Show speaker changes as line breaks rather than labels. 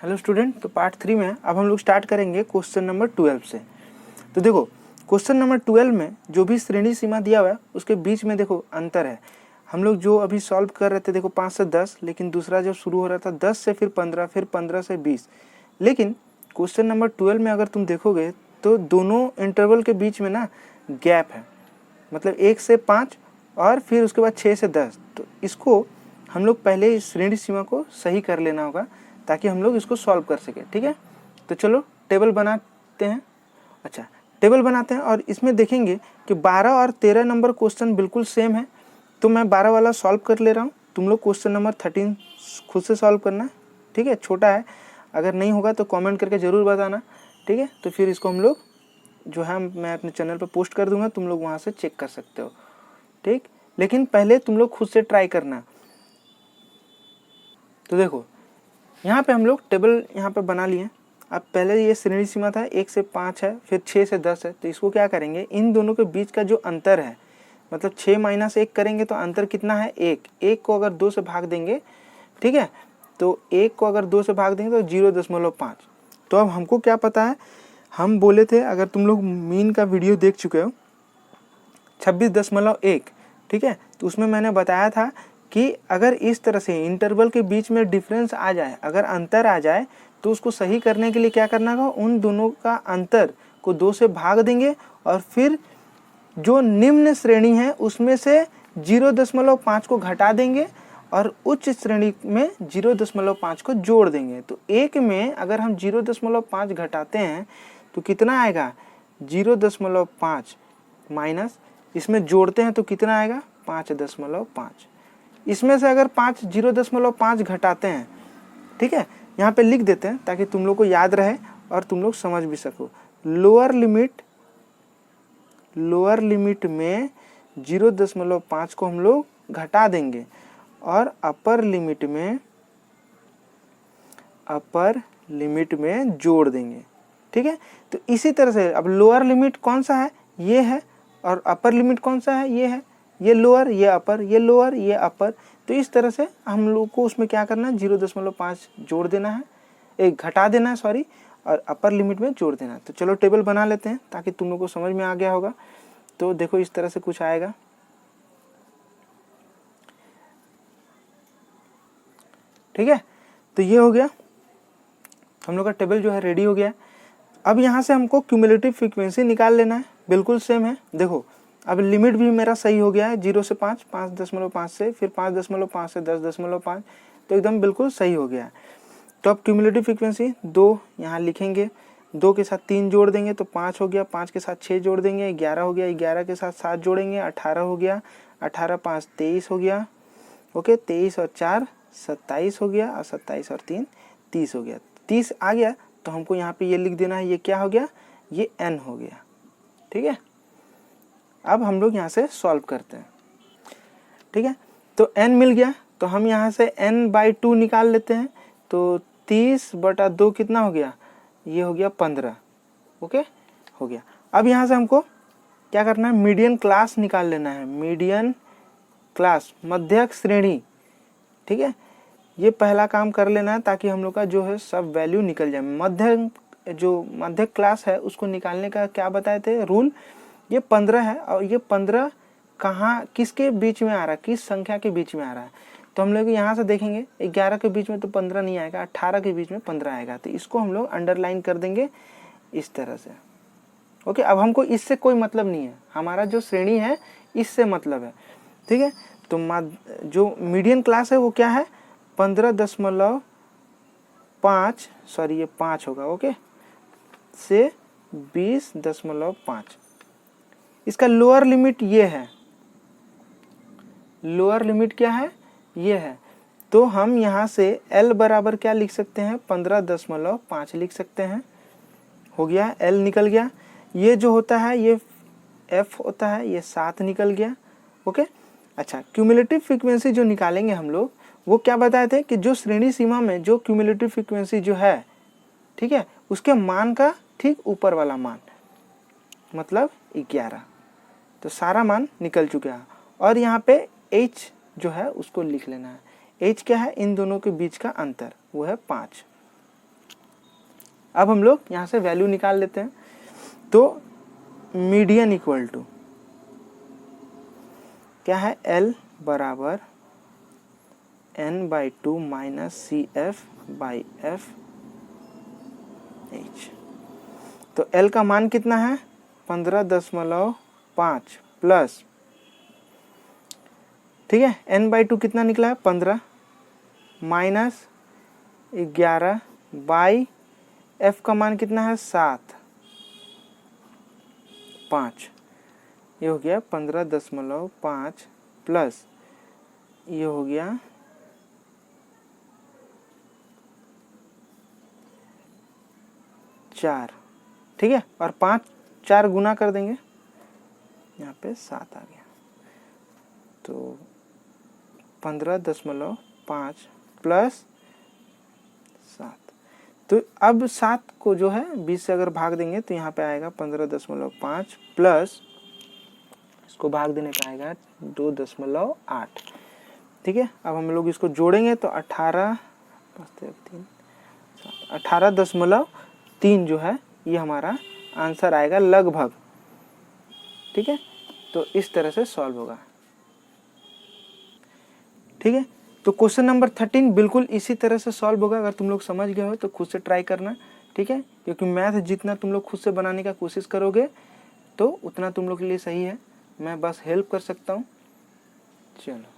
Hello student, तो part 3 में अब हम लोग स्टार्ट करेंगे क्वेश्चन नंबर 12 से। तो देखो क्वेश्चन नंबर 12 में जो भी श्रेणी सीमा दिया हुआ है उसके बीच में देखो अंतर है। हम लोग जो अभी सॉल्व कर रहे थे देखो 5 से 10, लेकिन दूसरा जब शुरू हो रहा था 10 से फिर 15, फिर 15 से 20। लेकिन क्वेश्चन नंबर 12 में अगर तुम देखोगे तो दोनों इंटरवल के बीच में ना गैप है, मतलब 1 से 5 और फिर उसके बाद 6 से 10। तो इसको हम लोग पहले इस श्रेणी सीमा को सही कर लेना होगा ताकि हम लोग इसको सॉल्व कर सकें। ठीक है, तो चलो टेबल बनाते हैं। अच्छा, टेबल बनाते हैं और इसमें देखेंगे कि 12 और 13 नंबर क्वेश्चन बिल्कुल सेम है। तो मैं 12 वाला सॉल्व कर ले रहा हूँ, तुम लोग क्वेश्चन नंबर 13 खुद से सॉल्व करना। ठीक है, छोटा है, अगर नहीं होगा तो कमेंट करके ज़रूर बताना। ठीक है, तो फिर इसको हम लोग जो है मैं अपने चैनल पर पोस्ट कर दूंगा, तुम लोग वहाँ से चेक कर सकते हो। ठीक, लेकिन पहले तुम लोग खुद से ट्राई करना। तो देखो यहाँ पे हम लोग टेबल यहाँ पे बना लिए। अब पहले ये श्रेणी सीमा था 1 से 5 है, फिर 6 से 10 है। तो इसको क्या करेंगे, इन दोनों के बीच का जो अंतर है, मतलब 6 माइनस 1 करेंगे तो अंतर कितना है 1। 1 को अगर 2 से भाग देंगे, ठीक है, तो 1 को अगर 2 से भाग देंगे तो 0.5। तो अब हमको क्या पता है, हम बोले थे, अगर तुम लोग मीन का वीडियो देख चुके हो 26.1, ठीक है, तो उसमें मैंने बताया था कि अगर इस तरह से इंटरवल के बीच में डिफरेंस आ जाए, अगर अंतर आ जाए, तो उसको सही करने के लिए क्या करना होगा, उन दोनों का अंतर को 2 से भाग देंगे और फिर जो निम्न श्रेणी है उसमें से 0.5 को घटा देंगे और उच्च श्रेणी में 0.5 को जोड़ देंगे। तो एक में अगर हम 0.5 घटाते हैं तो कितना आएगा, 0.5 माइनस इसमें जोड़ते हैं तो कितना आएगा 5.5। इसमें से अगर 0.5 घटाते हैं, ठीक है, यहाँ पे लिख देते हैं ताकि तुम लोग को याद रहे और तुम लोग समझ भी सको। लोअर लिमिट में 0.5 को हम लोग घटा देंगे और अपर लिमिट में जोड़ देंगे। ठीक है, तो इसी तरह से अब लोअर लिमिट कौन सा है, ये है, और अपर लिमिट कौन सा है, ये है। ये लोअर, ये अपर, ये लोअर, ये अपर। तो इस तरह से हम लोग को उसमें क्या करना है, 0.5 जोड़ देना है, एक घटा देना है सॉरी, और अपर लिमिट में जोड़ देना है। तो चलो टेबल बना लेते हैं ताकि तुम लोग को समझ में आ गया होगा। तो देखो इस तरह से कुछ आएगा। ठीक है, तो ये हो गया, हम लोग का टेबल जो है रेडी हो गया। अब यहाँ से हमको क्यूमुलेटिव फ्रीक्वेंसी निकाल लेना है, बिल्कुल सेम है। देखो अब लिमिट भी मेरा सही हो गया है, 0 से 5, 5.5 से, फिर 5.5 से 10.5, तो एकदम बिल्कुल सही हो गया है। तो अब क्यूमुलेटिव फ्रीक्वेंसी 2 यहाँ लिखेंगे, 2 के साथ 3 जोड़ देंगे तो 5 हो गया, 5 के साथ 6 जोड़ देंगे 11 हो गया, 11 के साथ 7 जोड़ेंगे 18 हो गया, 18 5 23 हो गया। ओके, 23 और 4 27 हो गया, और 27 और 3 30 हो गया। 30 आ गया तो हमको यहाँ पे ये लिख देना है, ये क्या हो गया, ये n हो गया। ठीक है, अब हम लोग यहाँ से सॉल्व करते हैं। ठीक है, तो n मिल गया तो हम यहाँ से n/2 निकाल लेते हैं। तो 30/2 कितना हो गया, ये हो गया 15। ओके, हो गया। अब यहाँ से हमको क्या करना है, मीडियन क्लास निकाल लेना है, मीडियन क्लास, मध्यक श्रेणी। ठीक है, ये पहला काम कर लेना है ताकि हम लोग का जो है सब वैल्यू निकल जाए। मध्यक क्लास है उसको निकालने का क्या बताए थे रूल, ये 15 है, और ये 15 कहाँ किसके बीच में आ रहा है, किस संख्या के बीच में आ रहा है। तो हम लोग यहाँ से देखेंगे 11 के बीच में तो 15 नहीं आएगा, 18 के बीच में 15 आएगा। तो इसको हम लोग अंडरलाइन कर देंगे इस तरह से। ओके, अब हमको इससे कोई मतलब नहीं है, हमारा जो श्रेणी है इससे मतलब है। ठीक है, तो जो मीडियन क्लास है वो क्या है, 15.5, सॉरी ये 5 होगा, ओके, से 20.5। इसका लोअर लिमिट ये है, लोअर लिमिट क्या है, ये है। तो हम यहाँ से L बराबर क्या लिख सकते हैं, 15.5 लिख सकते हैं। हो गया, L निकल गया। ये जो होता है ये F होता है, ये 7 निकल गया। ओके, अच्छा, क्यूमुलेटिव फ्रीक्वेंसी जो निकालेंगे हम लोग, वो क्या बताए थे कि जो श्रेणी सीमा में जो क्यूमुलेटिव फ्रीक्वेंसी जो है, ठीक है, उसके मान का ठीक ऊपर वाला मान, मतलब 11। तो सारा मान निकल चुका है। और यहाँ पे h जो है उसको लिख लेना है। h क्या है, इन दोनों के बीच का अंतर, वो है 5। अब हम लोग यहाँ से वैल्यू निकाल लेते हैं। तो मीडियन इक्वल टू क्या है, L बराबर n/2 माइनस CF/FH। तो L का मान कितना है 15.5 प्लस, ठीक है, n/2 कितना निकला है 15 माइनस 11 बाई F का मान कितना है 7, 5, ये हो गया 15.5 प्लस ये हो गया 4, ठीक है, और 5 4 गुना कर देंगे, यहाँ पे 7 आ गया। तो 15.5 प्लस 7, तो अब 7 को जो है 20 से अगर भाग देंगे तो यहाँ पे आएगा 15.5 प्लस इसको भाग देने पे आएगा 2.8, ठीक है। अब हम लोग इसको जोड़ेंगे तो 18.3 जो है ये हमारा आंसर आएगा लगभग, ठीक है। तो इस तरह से सॉल्व होगा, ठीक है। तो क्वेश्चन नंबर 13 बिल्कुल इसी तरह से सॉल्व होगा। अगर तुम लोग समझ गए हो तो खुद से ट्राई करना, ठीक है, क्योंकि मैथ जितना तुम लोग खुद से बनाने का कोशिश करोगे तो उतना तुम लोग के लिए सही है। मैं बस हेल्प कर सकता हूँ। चलो।